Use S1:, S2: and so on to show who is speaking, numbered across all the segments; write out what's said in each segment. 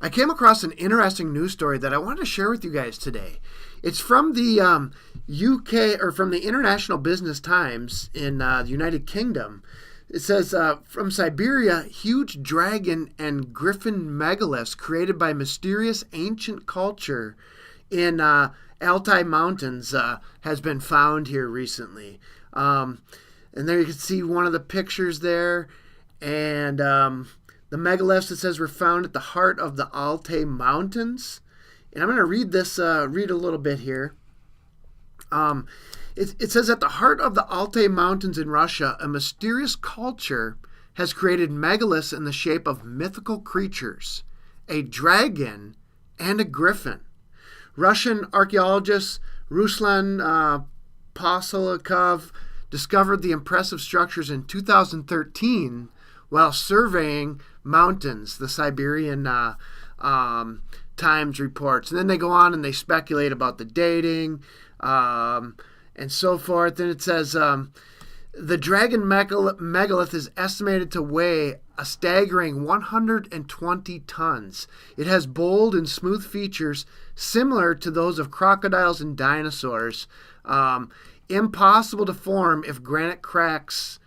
S1: I came across an interesting news story that I wanted to share with you guys today. It's from the UK, or from the International Business Times in the United Kingdom. It says, from Siberia, huge dragon and griffin megaliths created by mysterious ancient culture in Altai Mountains has been found here recently. And there you can see one of the pictures there. And the megaliths, it says, were found at the heart of the Altai Mountains. And I'm going to read this, read a little bit here. It says, at the heart of the Altai Mountains in Russia, a mysterious culture has created megaliths in the shape of mythical creatures, a dragon and a griffin. Russian archaeologist Ruslan Posolikov discovered the impressive structures in 2013 while surveying mountains, the Siberian Times reports. And then they go on and they speculate about the dating and so forth. And it says, the dragon megalith is estimated to weigh a staggering 120 tons. It has bold and smooth features similar to those of crocodiles and dinosaurs. Impossible to form if granite cracks.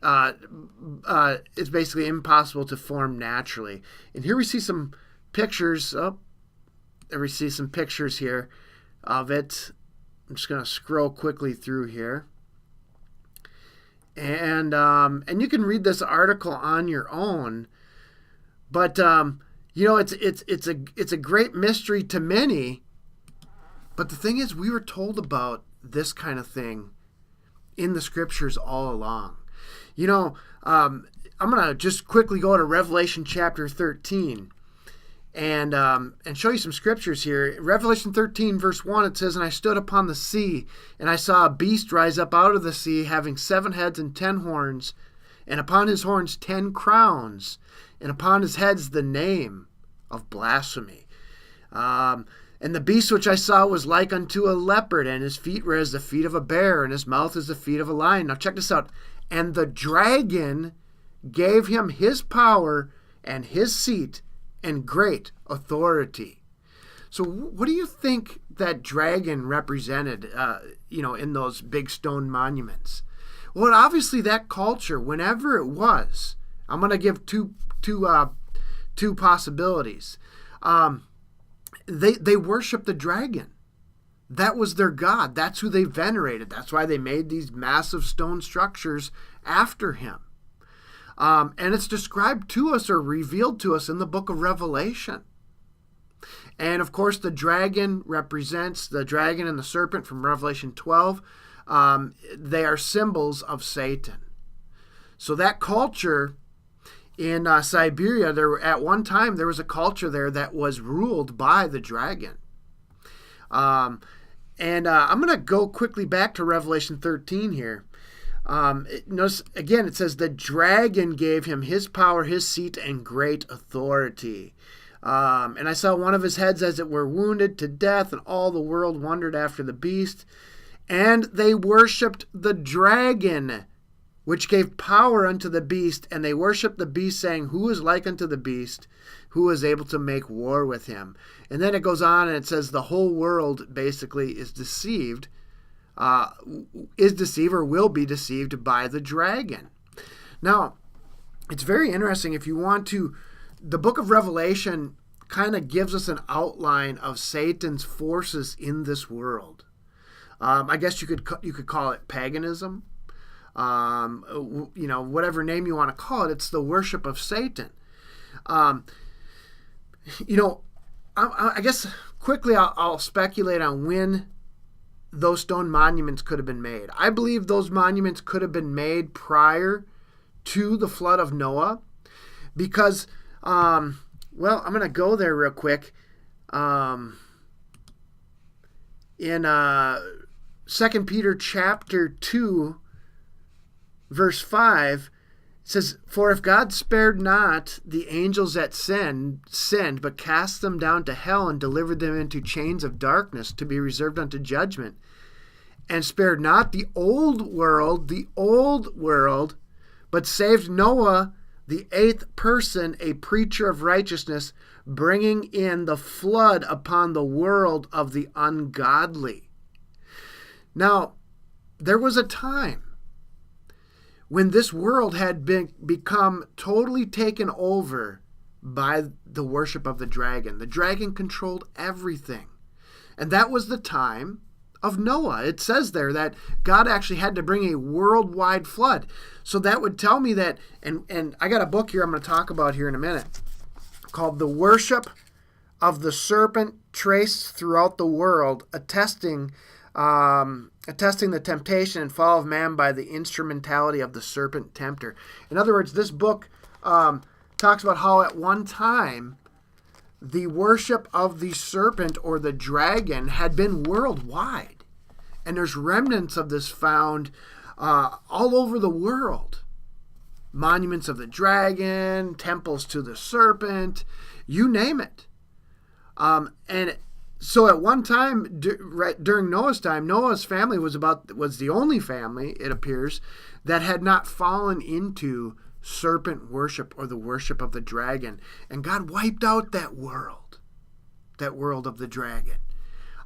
S1: It's basically impossible to form naturally. And here we see some pictures. There we see some pictures here of it. I'm just going to scroll quickly through here. And you can read this article on your own. But it's a great mystery to many. But the thing is, we were told about this kind of thing in the scriptures all along. I'm going to just quickly go to Revelation chapter 13 and show you some scriptures here. Revelation 13 verse 1, it says, and I stood upon the sea, and I saw a beast rise up out of the sea, having 7 heads and 10 horns, and upon his horns 10 crowns, and upon his heads the name of blasphemy. And the beast which I saw was like unto a leopard, and his feet were as the feet of a bear, and his mouth as the feet of a lion. Now check this out. And the dragon gave him his power and his seat and great authority. So what do you think that dragon represented, in those big stone monuments? Well, obviously that culture, whenever it was, I'm going to give two possibilities. They worshiped the dragon. That was their god. That's who they venerated. That's why they made these massive stone structures after him. And it's described to us or revealed to us in the book of Revelation. And of course, the dragon represents the dragon and the serpent from Revelation 12. They are symbols of Satan. So that culture in Siberia, at one time there was a culture there that was ruled by the dragon. I'm going to go quickly back to Revelation 13 here. Notice, again, it says, the dragon gave him his power, his seat, and great authority. And I saw one of his heads as it were wounded to death, and all the world wondered after the beast. And they worshipped the dragon, which gave power unto the beast, and they worshipped the beast, saying, who is like unto the beast, who is able to make war with him? And then it goes on and it says the whole world basically is deceived or will be deceived by the dragon. Now, it's very interesting. If you want to, the book of Revelation kind of gives us an outline of Satan's forces in this world. I guess you could call it paganism. Whatever name you want to call it, it's the worship of Satan. I guess quickly I'll speculate on when those stone monuments could have been made. I believe those monuments could have been made prior to the flood of Noah, because, I'm going to go there real quick. In 2 Peter chapter 2, verse 5, it says, for if God spared not the angels that sinned, but cast them down to hell and delivered them into chains of darkness to be reserved unto judgment, and spared not the old world, but saved Noah The eighth person, a preacher of righteousness, bringing in the flood upon the world of the ungodly. Now, there was a time when this world had become totally taken over by the worship of the dragon. The dragon controlled everything. And that was the time of Noah. It says there that God actually had to bring a worldwide flood. So that would tell me that, and I got a book here I'm going to talk about here in a minute, called The Worship of the Serpent Traced Throughout the World, attesting the temptation and fall of man by the instrumentality of the serpent tempter. In other words, this book talks about how at one time the worship of the serpent or the dragon had been worldwide. And there's remnants of this found all over the world. Monuments of the dragon, temples to the serpent, you name it. And so at one time, during Noah's time, Noah's family was the only family, it appears, that had not fallen into serpent worship or the worship of the dragon. And God wiped out that world of the dragon.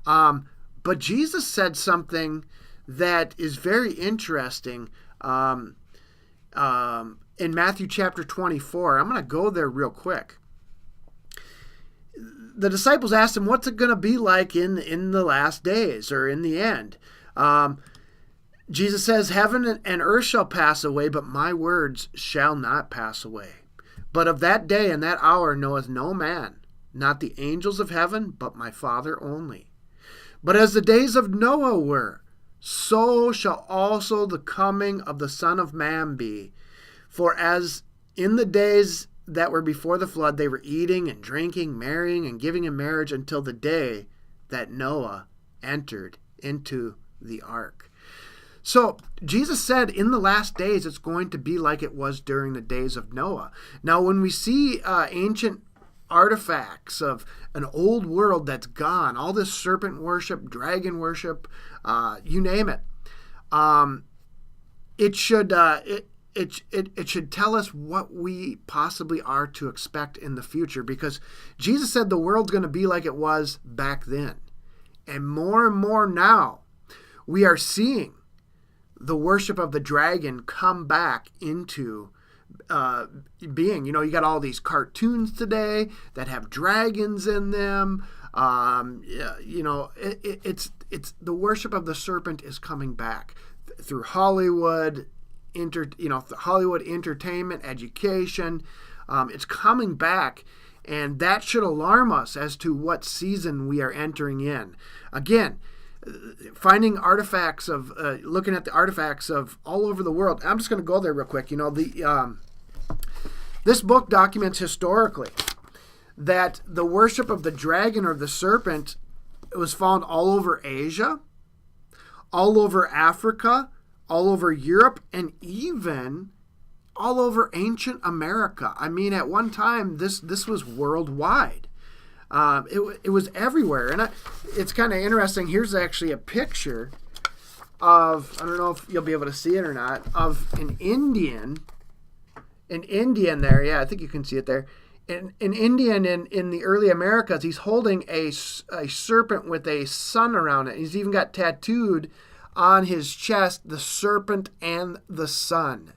S1: But Jesus said something that is very interesting in Matthew chapter 24. I'm going to go there real quick. The disciples asked him, what's it going to be like in the last days or in the end? Jesus says, heaven and earth shall pass away, but my words shall not pass away. But of that day and that hour knoweth no man, not the angels of heaven, but my Father only. But as the days of Noah were, so shall also the coming of the Son of Man be. For as in the days that were before the flood, they were eating and drinking, marrying and giving in marriage until the day that Noah entered into the ark. So Jesus said in the last days it's going to be like it was during the days of Noah. Now when we see ancient artifacts of an old world that's gone, all this serpent worship, dragon worship, you name it, it should tell us what we possibly are to expect in the future, because Jesus said the world's going to be like it was back then. And more now, we are seeing the worship of the dragon come back into being. You know, you got all these cartoons today that have dragons in them. You know, it's the worship of the serpent is coming back through Hollywood, Hollywood entertainment, education. It's coming back, and that should alarm us as to what season we are entering in. Again, finding artifacts of, looking at the artifacts of all over the world. I'm just going to go there real quick. You know, this book documents historically that the worship of the dragon or the serpent was found all over Asia, all over Africa, all over Europe, and even all over ancient America. I mean, at one time, this was worldwide. It was everywhere. And it's kind of interesting. Here's actually a picture of, I don't know if you'll be able to see it or not, of an Indian there. Yeah, I think you can see it there. An Indian in the early Americas, he's holding a serpent with a sun around it. He's even got tattooed on his chest the serpent and the sun.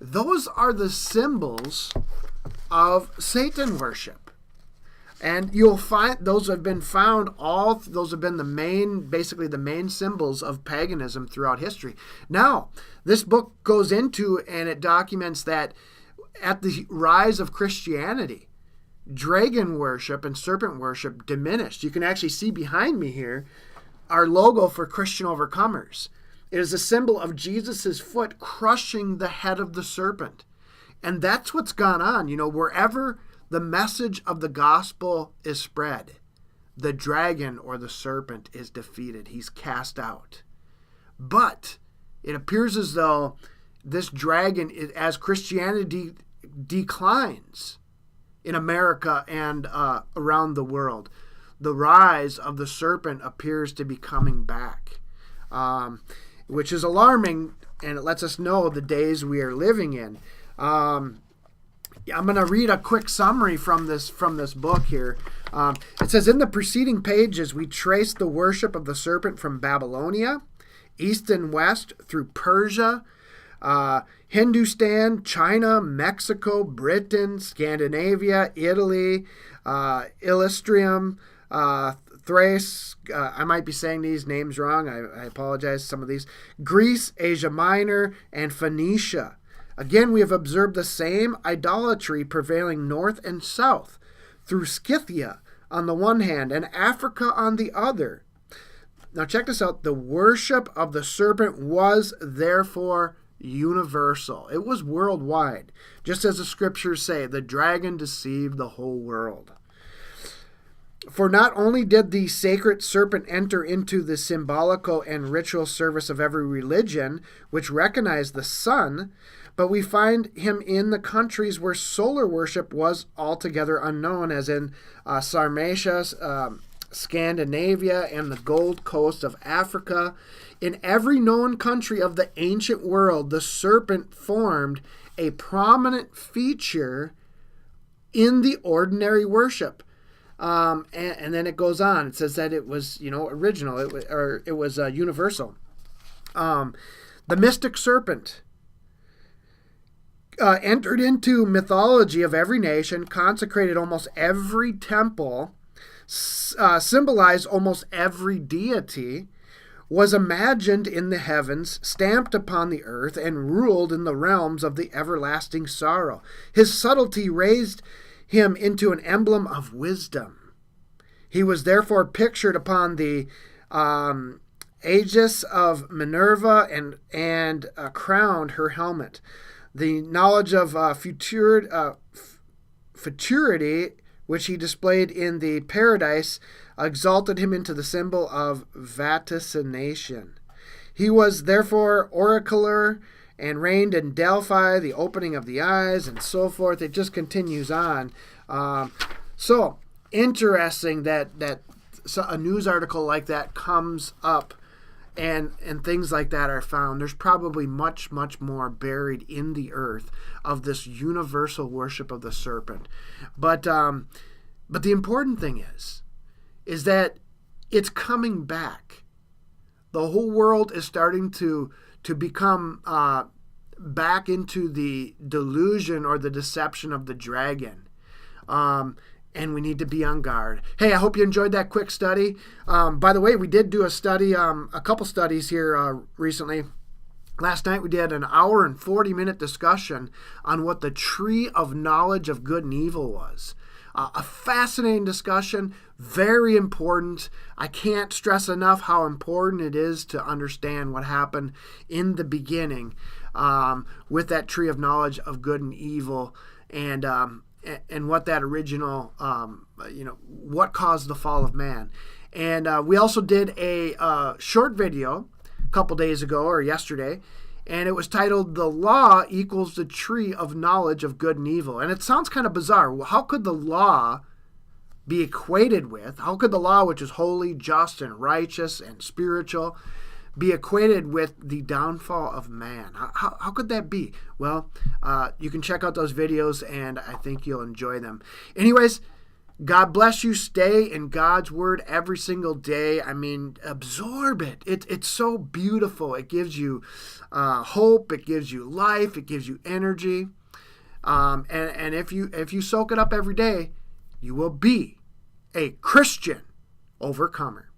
S1: Those are the symbols of Satan worship. And you'll find those have been found, those have been basically the main symbols of paganism throughout history. Now, this book goes into and it documents that at the rise of Christianity, dragon worship and serpent worship diminished. You can actually see behind me here our logo for Christian Overcomers. It is a symbol of Jesus' foot crushing the head of the serpent. And that's what's gone on. You know, wherever the message of the gospel is spread, the dragon or the serpent is defeated. He's cast out. But it appears as though this dragon, as Christianity declines in America and around the world, the rise of the serpent appears to be coming back, which is alarming, and it lets us know the days we are living in. I'm going to read a quick summary from this book here. It says, in the preceding pages, we trace the worship of the serpent from Babylonia, east and west, through Persia, Hindustan, China, Mexico, Britain, Scandinavia, Italy, Illustrium, Thrace, I might be saying these names wrong. I apologize, some of these. Greece, Asia Minor, and Phoenicia. Again, we have observed the same idolatry prevailing north and south, through Scythia on the one hand and Africa on the other. Now check this out. The worship of the serpent was therefore universal. It was worldwide. Just as the scriptures say, the dragon deceived the whole world. For not only did the sacred serpent enter into the symbolical and ritual service of every religion which recognized the sun, but we find him in the countries where solar worship was altogether unknown, as in Sarmatia, Scandinavia, and the Gold Coast of Africa. In every known country of the ancient world, the serpent formed a prominent feature in the ordinary worship. And then it goes on. It says that it was, original. It was universal. The mystic serpent entered into mythology of every nation, consecrated almost every temple, symbolized almost every deity, was imagined in the heavens, stamped upon the earth, and ruled in the realms of the everlasting sorrow. His subtlety raised him into an emblem of wisdom. He was therefore pictured upon the aegis of Minerva and crowned her helmet. The knowledge of futurity, which he displayed in the paradise, exalted him into the symbol of vaticination. He was therefore oracular and reigned in Delphi, the opening of the eyes, and so forth. It just continues on. So interesting that a news article like that comes up and things like that are found. There's probably much, much more buried in the earth of this universal worship of the serpent. But the important thing is that it's coming back. The whole world is starting to become back into the delusion or the deception of the dragon. And we need to be on guard. Hey, I hope you enjoyed that quick study. By the way, we did do a study, a couple studies here recently. Last night we did an hour and 40-minute discussion on what the tree of knowledge of good and evil was. A fascinating discussion, very important. I can't stress enough how important it is to understand what happened in the beginning with that tree of knowledge of good and evil, and what that original, what caused the fall of man. And we also did a short video a couple days ago or yesterday, and it was titled, "The Law Equals the Tree of Knowledge of Good and Evil." And it sounds kind of bizarre. How could the law be equated with, how could the law, which is holy, just, and righteous, and spiritual, be equated with the downfall of man? How could that be? Well, you can check out those videos, and I think you'll enjoy them. Anyways, God bless you. Stay in God's Word every single day. I mean, absorb it. It's so beautiful. It gives you hope. It gives you life. It gives you energy. And if you soak it up every day, you will be a Christian overcomer.